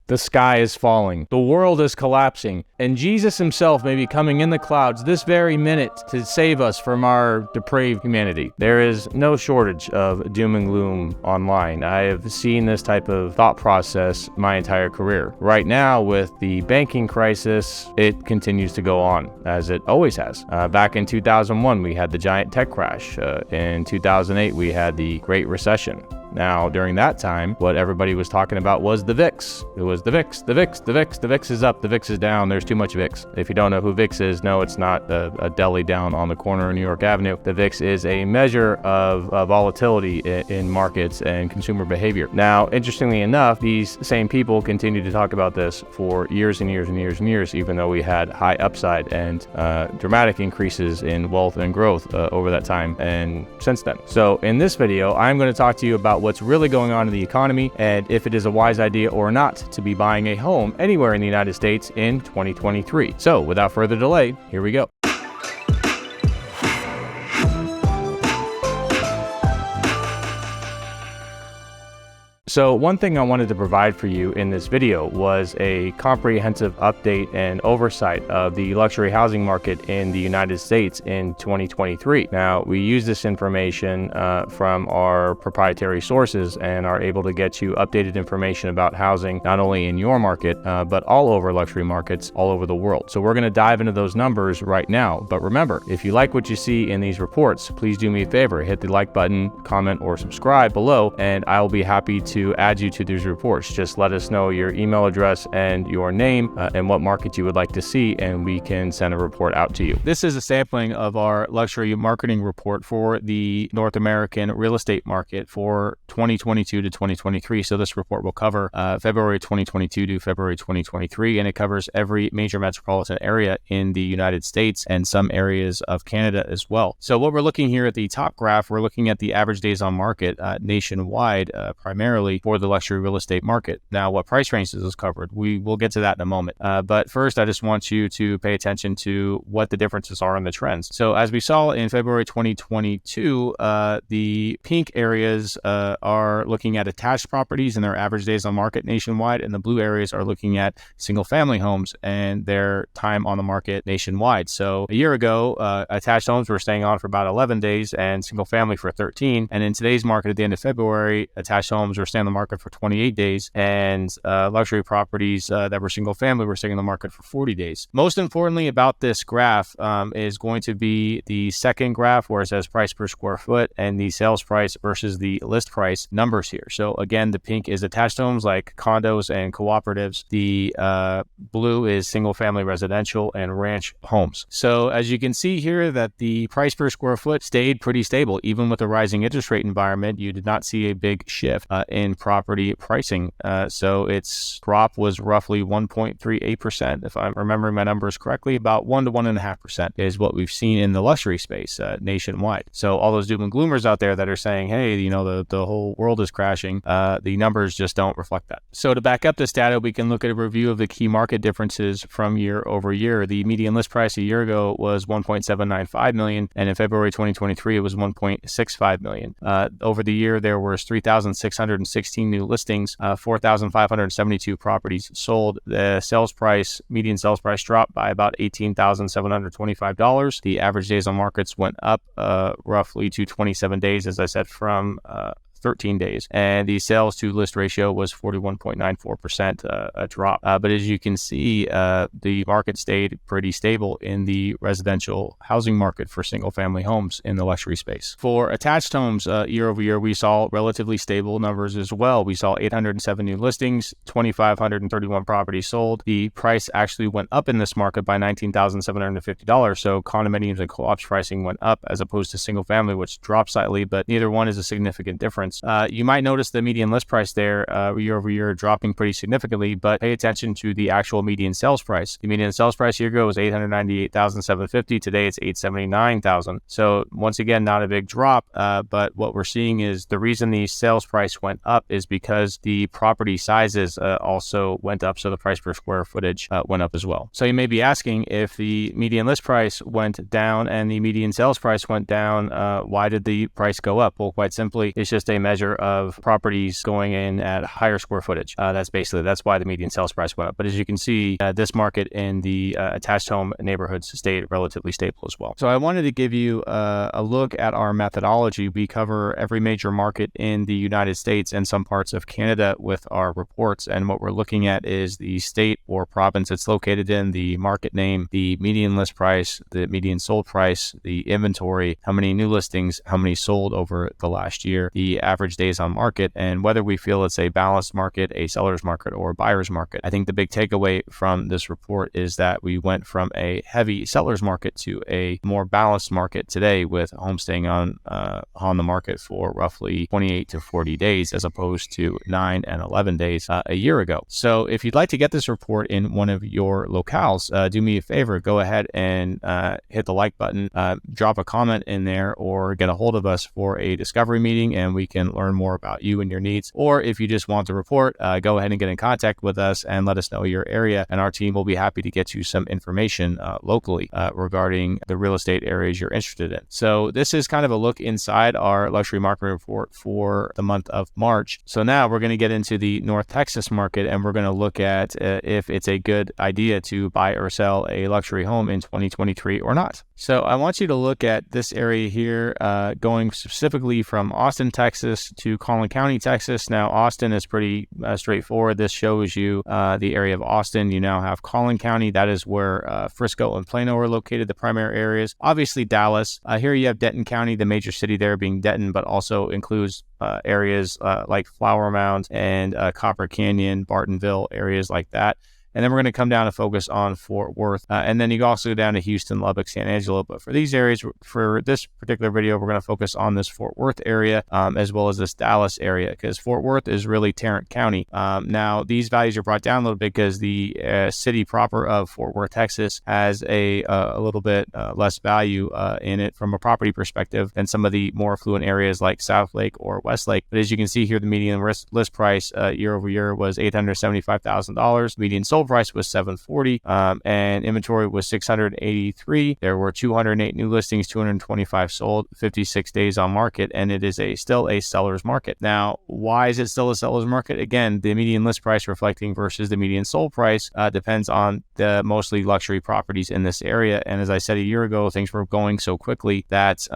The sky is falling. The world is collapsing. And Jesus himself may be coming in the clouds this very minute to save us from our depraved humanity. There is no shortage of doom and gloom online. I have seen this type of thought process my entire career. Right now, with the banking crisis, it continues to go on, as it always has. Back in 2001, we had the giant tech crash. In 2008, we had the Great Recession. Now, during that time, what everybody was talking about was the VIX. It was the VIX, the VIX, the VIX, the VIX is up, the VIX is down, there's too much VIX. If you don't know who VIX is, no, it's not a deli down on the corner of New York Avenue. The VIX is a measure of volatility in markets and consumer behavior. Now, interestingly enough, these same people continue to talk about this for years and years and years and years, even though we had high upside and dramatic increases in wealth and growth over that time and since then. So in this video, I'm going to talk to you about what's really going on in the economy and if it is a wise idea or not to be buying a home anywhere in the United States in 2023. So without further delay, here we go. So one thing I wanted to provide for you in this video was a comprehensive update and oversight of the luxury housing market in the United States in 2023. Now, we use this information from our proprietary sources and are able to get you updated information about housing, not only in your market, but all over luxury markets all over the world. So we're going to dive into those numbers right now. But remember, if you like what you see in these reports, please do me a favor, hit the like button, comment, or subscribe below, and I will be happy to add you to these reports. Just let us know your email address and your name and what market you would like to see, and we can send a report out to you. This is a sampling of our luxury marketing report for the North American real estate market for 2022 to 2023. So this report will cover February 2022 to February 2023, and it covers every major metropolitan area in the United States and some areas of Canada as well. So what we're looking here at the top graph, we're looking at the average days on market nationwide, primarily for the luxury real estate market. Now, what price ranges is covered? We will get to that in a moment. But first, I just want you to pay attention to what the differences are in the trends. So as we saw in February 2022, the pink areas are looking at attached properties and their average days on market nationwide, and the blue areas are looking at single family homes and their time on the market nationwide. So a year ago, attached homes were staying on for about 11 days and single family for 13. And in today's market at the end of February, attached homes were staying on the market for 28 days, and luxury properties that were single family were staying on the market for 40 days. Most importantly about this graph is going to be the second graph where it says price per square foot and the sales price versus the list price numbers here. So again, the pink is attached homes like condos and cooperatives. The blue is single family residential and ranch homes. So as you can see here that the price per square foot stayed pretty stable. Even with a rising interest rate environment, you did not see a big shift in property pricing. So its drop was roughly 1.38%. If I'm remembering my numbers correctly, about 1 to 1.5% is what we've seen in the luxury space nationwide. So all those doom and gloomers out there that are saying, hey, you know, the whole world is crashing, the numbers just don't reflect that. So to back up this data, we can look at a review of the key market differences from year over year. The median list price a year ago was $1.795 million, and in February 2023, it was $1.65 million. Over the year, there was 3,616 new listings, 4,572 properties sold. The median sales price dropped by about $18,725. The average days on markets went up roughly to 27 days, as I said, from 13 days, and the sales to list ratio was 41.94%, a drop. But as you can see, the market stayed pretty stable in the residential housing market for single family homes in the luxury space. For attached homes, year over year, we saw relatively stable numbers as well. We saw 807 new listings, 2,531 properties sold. The price actually went up in this market by $19,750. So condominiums and co-ops pricing went up as opposed to single family, which dropped slightly, but neither one is a significant difference. You might notice the median list price there year over year dropping pretty significantly, but pay attention to the actual median sales price. The median sales price a year ago was $898,750. Today it's $879,000. So once again, not a big drop, but what we're seeing is the reason the sales price went up is because the property sizes also went up, so the price per square footage went up as well. So you may be asking, if the median list price went down and the median sales price went down, why did the price go up? Well, quite simply, it's just a a measure of properties going in at higher square footage. That's why the median sales price went up. But as you can see, this market in the attached home neighborhoods stayed relatively stable as well. So I wanted to give you a look at our methodology. We cover every major market in the United States and some parts of Canada with our reports. And what we're looking at is the state or province it's located in, the market name, the median list price, the median sold price, the inventory, how many new listings, how many sold over the last year, the average days on market, and whether we feel it's a balanced market, a seller's market, or a buyer's market. I think the big takeaway from this report is that we went from a heavy seller's market to a more balanced market today, with homes staying on the market for roughly 28 to 40 days as opposed to 9 and 11 days a year ago. So if you'd like to get this report in one of your locales, do me a favor, go ahead and hit the like button, drop a comment in there, or get a hold of us for a discovery meeting and we can learn more about you and your needs. Or if you just want the report, go ahead and get in contact with us and let us know your area, and our team will be happy to get you some information locally regarding the real estate areas you're interested in. So this is kind of a look inside our luxury market report for the month of March. So now we're going to get into the North Texas market, and we're going to look at if it's a good idea to buy or sell a luxury home in 2023 or not. So I want you to look at this area here, going specifically from Austin, Texas to Collin County, Texas. Now, Austin is pretty straightforward. This shows you the area of Austin. You now have Collin County. That is where Frisco and Plano are located, the primary areas. Obviously, Dallas. Here you have Denton County, the major city there being Denton, but also includes areas like Flower Mound and Copper Canyon, Bartonville, areas like that. And then we're going to come down and focus on Fort Worth. And then you can also go down to Houston, Lubbock, San Angelo. But for these areas, for this particular video, we're going to focus on this Fort Worth area, as well as this Dallas area, because Fort Worth is really Tarrant County. Now, these values are brought down a little bit because the city proper of Fort Worth, Texas, has a little bit less value in it from a property perspective than some of the more affluent areas like South Lake or West Lake. But as you can see here, the median list price year over year was $875,000. Median sold price was $740, and inventory was 683. There were 208 new listings, 225 sold, 56 days on market, and it is still a seller's market. Now, why is it still a seller's market? Again, the median list price reflecting versus the median sold price depends on the mostly luxury properties in this area. And as I said a year ago, things were going so quickly that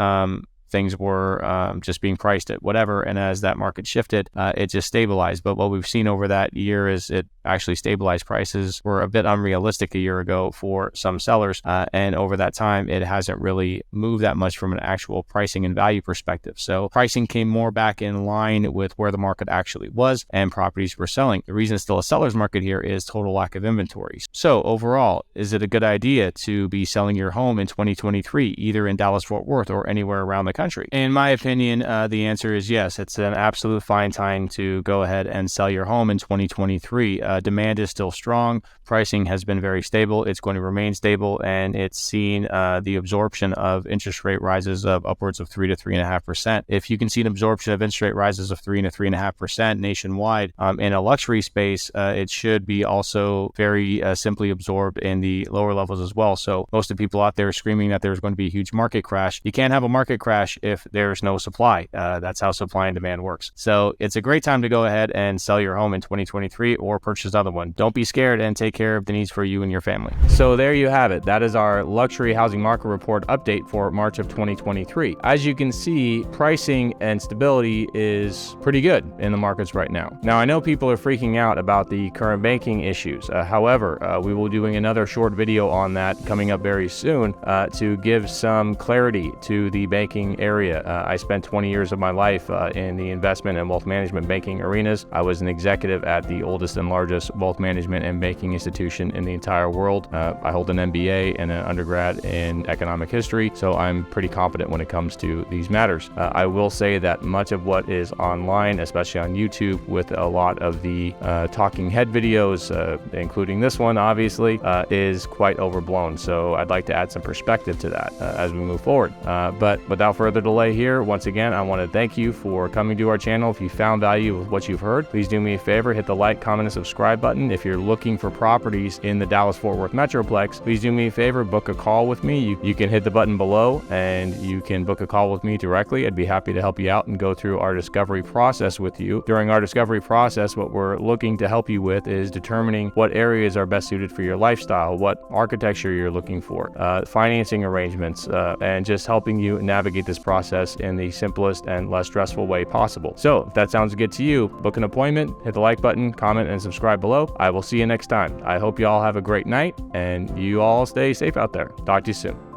things were just being priced at whatever, and as that market shifted, it just stabilized. But what we've seen over that year is it actually stabilized. Prices were a bit unrealistic a year ago for some sellers, and over that time, it hasn't really moved that much from an actual pricing and value perspective. So pricing came more back in line with where the market actually was, and properties were selling. The reason it's still a seller's market here is total lack of inventories. So overall, is it a good idea to be selling your home in 2023, either in Dallas-Fort Worth or anywhere around the country? In my opinion, the answer is yes. It's an absolute fine time to go ahead and sell your home in 2023. Demand is still strong. Pricing has been very stable. It's going to remain stable, and it's seen the absorption of interest rate rises of upwards of 3 to 3.5%. If you can see an absorption of interest rate rises of 3 to 3.5% nationwide in a luxury space, it should be also very simply absorbed in the lower levels as well. So most of the people out there are screaming that there's going to be a huge market crash. You can't have a market crash if there's no supply. That's how supply and demand works. So it's a great time to go ahead and sell your home in 2023 or purchase another one. Don't be scared, and take care of the needs for you and your family. So there you have it. That is our luxury housing market report update for March of 2023. As you can see, pricing and stability is pretty good in the markets right now. Now, I know people are freaking out about the current banking issues. However, we will be doing another short video on that coming up very soon to give some clarity to the banking area. I spent 20 years of my life in the investment and wealth management banking arenas. I was an executive at the oldest and largest wealth management and banking institution in the entire world. I hold an MBA and an undergrad in economic history, so I'm pretty competent when it comes to these matters. I will say that much of what is online, especially on YouTube, with a lot of the talking head videos, including this one, obviously, is quite overblown. So I'd like to add some perspective to that as we move forward. But without further delay here, once again, I want to thank you for coming to our channel. If you found value with what you've heard, please do me a favor, hit the like, comment, and subscribe. subscribe button. If you're looking for properties in the Dallas-Fort Worth Metroplex, please do me a favor, book a call with me. You can hit the button below and you can book a call with me directly. I'd be happy to help you out and go through our discovery process with you. During our discovery process, what we're looking to help you with is determining what areas are best suited for your lifestyle, what architecture you're looking for, financing arrangements, and just helping you navigate this process in the simplest and less stressful way possible. So if that sounds good to you, book an appointment, hit the like button, comment, and subscribe below. I will see you next time. I hope you all have a great night and you all stay safe out there. Talk to you soon.